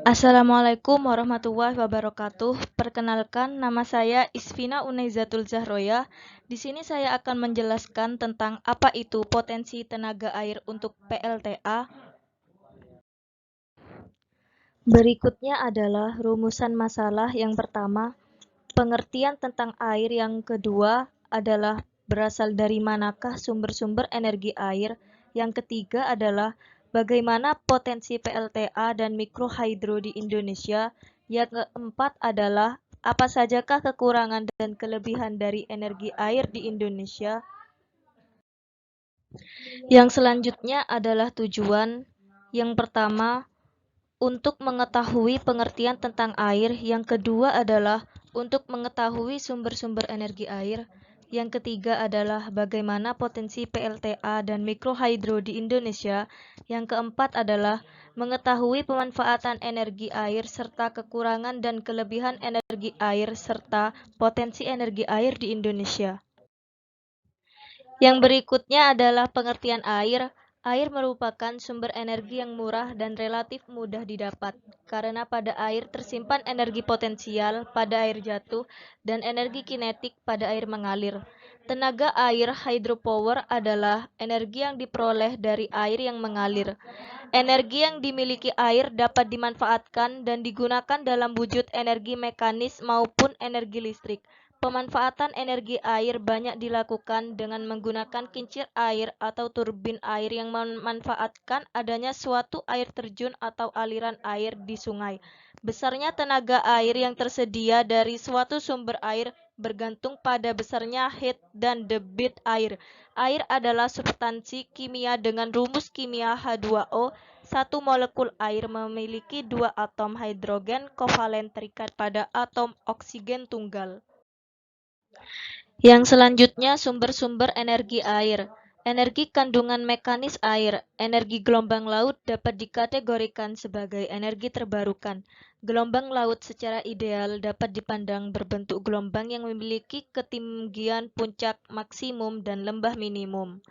Assalamualaikum warahmatullahi wabarakatuh. Perkenalkan, nama saya Isfina Unaizatul Zahroya. Di sini saya akan menjelaskan tentang apa itu potensi tenaga air untuk PLTA. Berikutnya adalah rumusan masalah yang pertama, pengertian tentang air. Yang kedua adalah berasal dari manakah sumber-sumber energi air. Yang ketiga adalah bagaimana potensi PLTA dan mikrohidro di Indonesia. Yang keempat adalah apa sajakah kekurangan dan kelebihan dari energi air di Indonesia. Yang selanjutnya adalah tujuan. Yang pertama, untuk mengetahui pengertian tentang air. Yang kedua adalah untuk mengetahui sumber-sumber energi air. Yang ketiga adalah bagaimana potensi PLTA dan mikrohidro di Indonesia. Yang keempat adalah mengetahui pemanfaatan energi air serta kekurangan dan kelebihan energi air serta potensi energi air di Indonesia. Yang berikutnya adalah pengertian air. Air merupakan sumber energi yang murah dan relatif mudah didapat, karena pada air tersimpan energi potensial pada air jatuh dan energi kinetik pada air mengalir. Tenaga air hydropower adalah energi yang diperoleh dari air yang mengalir. Energi yang dimiliki air dapat dimanfaatkan dan digunakan dalam wujud energi mekanis maupun energi listrik. Pemanfaatan energi air banyak dilakukan dengan menggunakan kincir air atau turbin air yang memanfaatkan adanya suatu air terjun atau aliran air di sungai. Besarnya tenaga air yang tersedia dari suatu sumber air bergantung pada besarnya heat dan debit air. Air adalah substansi kimia dengan rumus kimia H2O. Satu molekul air memiliki dua atom hidrogen kovalen terikat pada atom oksigen tunggal. Yang selanjutnya sumber-sumber energi air. Energi kandungan mekanis air. Energi gelombang laut dapat dikategorikan sebagai energi terbarukan. Gelombang laut secara ideal dapat dipandang berbentuk gelombang yang memiliki ketinggian puncak maksimum dan lembah minimum.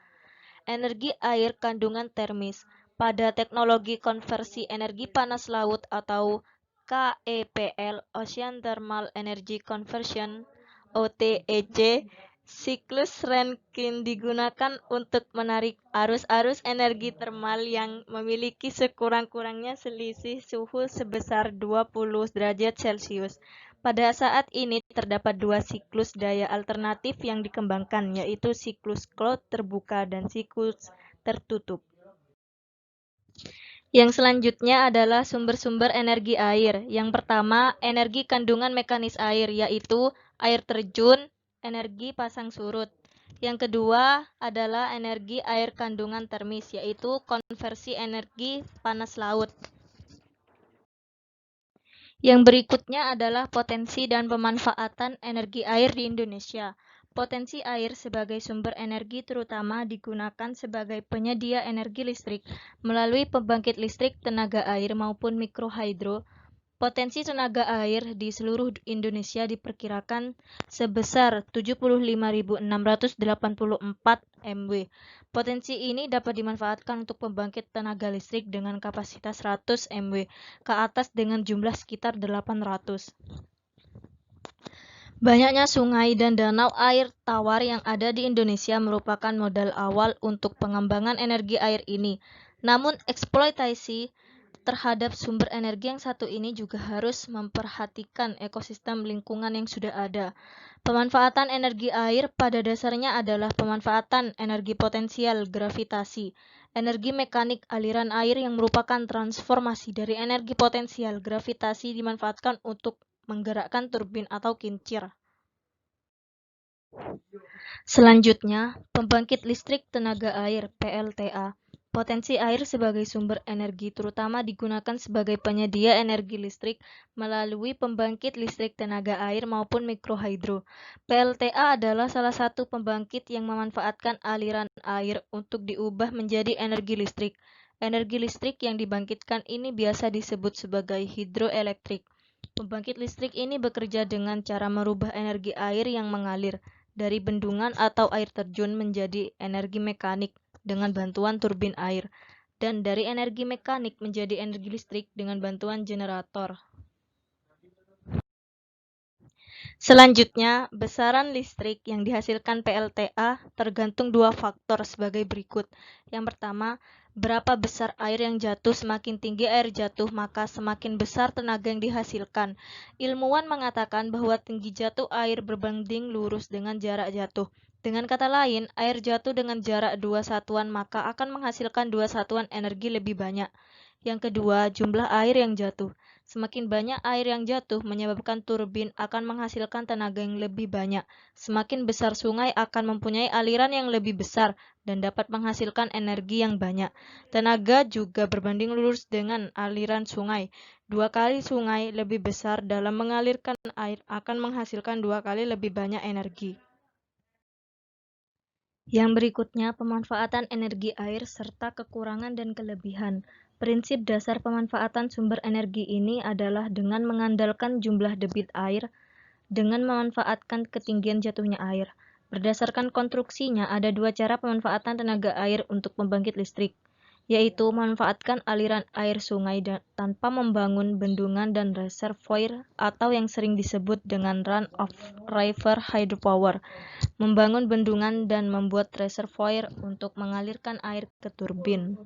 Energi air kandungan termis. Pada teknologi konversi energi panas laut atau KEPL, Ocean Thermal Energy Conversion, OTEC, siklus Rankine digunakan untuk menarik arus-arus energi termal yang memiliki sekurang-kurangnya selisih suhu sebesar 20 derajat Celcius. Pada saat ini terdapat dua siklus daya alternatif yang dikembangkan, yaitu siklus closed terbuka dan siklus tertutup. Yang selanjutnya adalah sumber-sumber energi air. Yang pertama, energi kandungan mekanis air, yaitu air terjun, energi pasang surut. Yang kedua adalah energi air kandungan termis, yaitu konversi energi panas laut. Yang berikutnya adalah potensi dan pemanfaatan energi air di Indonesia. Potensi air sebagai sumber energi terutama digunakan sebagai penyedia energi listrik melalui pembangkit listrik tenaga air maupun mikrohidro. Potensi tenaga air di seluruh Indonesia diperkirakan sebesar 75.684 MW. Potensi ini dapat dimanfaatkan untuk pembangkit tenaga listrik dengan kapasitas 100 MW ke atas dengan jumlah sekitar 800. Banyaknya sungai dan danau air tawar yang ada di Indonesia merupakan modal awal untuk pengembangan energi air ini. Namun eksploitasi terhadap sumber energi yang satu ini juga harus memperhatikan ekosistem lingkungan yang sudah ada. Pemanfaatan energi air pada dasarnya adalah pemanfaatan energi potensial gravitasi, energi mekanik aliran air yang merupakan transformasi dari energi potensial gravitasi dimanfaatkan untuk menggerakkan turbin atau kincir. Selanjutnya, pembangkit listrik tenaga air (PLTA). Potensi air sebagai sumber energi terutama digunakan sebagai penyedia energi listrik melalui pembangkit listrik tenaga air maupun mikrohidro. PLTA adalah salah satu pembangkit yang memanfaatkan aliran air untuk diubah menjadi energi listrik. Energi listrik yang dibangkitkan ini biasa disebut sebagai hidroelektrik. Pembangkit listrik ini bekerja dengan cara merubah energi air yang mengalir dari bendungan atau air terjun menjadi energi mekanik dengan bantuan turbin air. dan dari energi mekanik menjadi energi listrik dengan bantuan generator. Selanjutnya, besaran listrik yang dihasilkan PLTA tergantung dua faktor sebagai berikut. Yang pertama, berapa besar air yang jatuh. Semakin tinggi air jatuh, maka semakin besar tenaga yang dihasilkan. Ilmuwan mengatakan bahwa tinggi jatuh air berbanding lurus dengan jarak jatuh. Dengan kata lain, air jatuh dengan jarak 2 satuan maka akan menghasilkan 2 satuan energi lebih banyak. Yang kedua, jumlah air yang jatuh. Semakin banyak air yang jatuh menyebabkan turbin akan menghasilkan tenaga yang lebih banyak. Semakin besar sungai akan mempunyai aliran yang lebih besar dan dapat menghasilkan energi yang banyak. Tenaga juga berbanding lurus dengan aliran sungai. 2 kali sungai lebih besar dalam mengalirkan air akan menghasilkan 2 kali lebih banyak energi. Yang berikutnya, pemanfaatan energi air serta kekurangan dan kelebihan. Prinsip dasar pemanfaatan sumber energi ini adalah dengan mengandalkan jumlah debit air, dengan memanfaatkan ketinggian jatuhnya air. Berdasarkan konstruksinya, ada dua cara pemanfaatan tenaga air untuk pembangkit listrik, yaitu memanfaatkan aliran air sungai tanpa membangun bendungan dan reservoir atau yang sering disebut dengan run-of-river hydropower, membangun bendungan dan membuat reservoir untuk mengalirkan air ke turbin.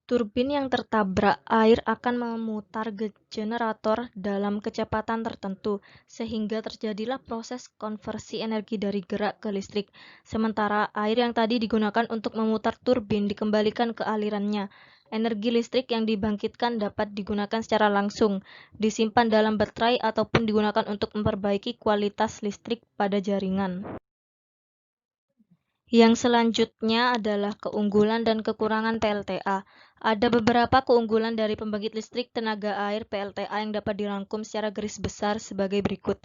Turbin yang tertabrak air akan memutar generator dalam kecepatan tertentu, sehingga terjadilah proses konversi energi dari gerak ke listrik. Sementara air yang tadi digunakan untuk memutar turbin dikembalikan ke alirannya. Energi listrik yang dibangkitkan dapat digunakan secara langsung, disimpan dalam baterai ataupun digunakan untuk memperbaiki kualitas listrik pada jaringan. Yang selanjutnya adalah keunggulan dan kekurangan PLTA. Ada beberapa keunggulan dari pembangkit listrik tenaga air PLTA yang dapat dirangkum secara garis besar sebagai berikut.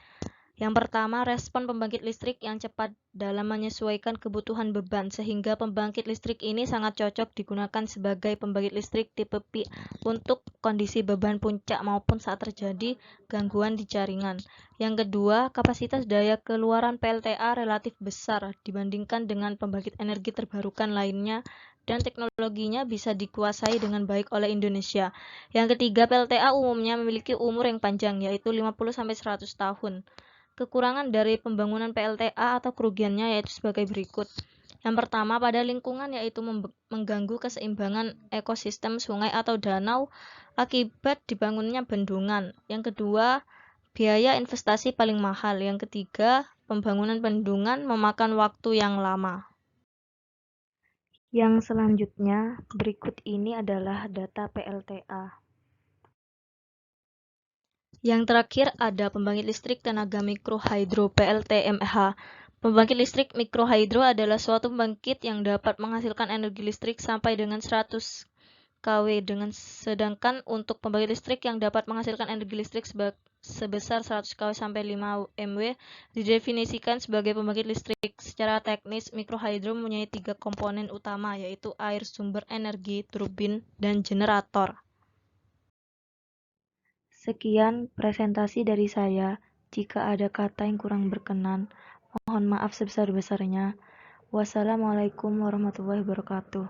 Yang pertama, respon pembangkit listrik yang cepat dalam menyesuaikan kebutuhan beban, sehingga pembangkit listrik ini sangat cocok digunakan sebagai pembangkit listrik tipe P untuk kondisi beban puncak maupun saat terjadi gangguan di jaringan. Yang kedua, kapasitas daya keluaran PLTA relatif besar dibandingkan dengan pembangkit energi terbarukan lainnya dan teknologinya bisa dikuasai dengan baik oleh Indonesia. Yang ketiga, PLTA umumnya memiliki umur yang panjang, yaitu 50-100 tahun. Kekurangan dari pembangunan PLTA atau kerugiannya yaitu sebagai berikut. Yang pertama, pada lingkungan yaitu mengganggu keseimbangan ekosistem sungai atau danau akibat dibangunnya bendungan. Yang kedua, biaya investasi paling mahal. Yang ketiga, pembangunan bendungan memakan waktu yang lama. Yang selanjutnya, berikut ini adalah data PLTA. Yang terakhir ada pembangkit listrik tenaga mikrohidro (PLTMH). Pembangkit listrik mikrohidro adalah suatu pembangkit yang dapat menghasilkan energi listrik sampai dengan 100 kW, sedangkan untuk pembangkit listrik yang dapat menghasilkan energi listrik sebesar 100 kW sampai 5 MW didefinisikan sebagai pembangkit listrik. Secara teknis, mikrohidro mempunyai 3 komponen utama, yaitu air, sumber energi, turbin, dan generator. Sekian presentasi dari saya. Jika ada kata yang kurang berkenan, mohon maaf sebesar-besarnya. Wassalamualaikum warahmatullahi wabarakatuh.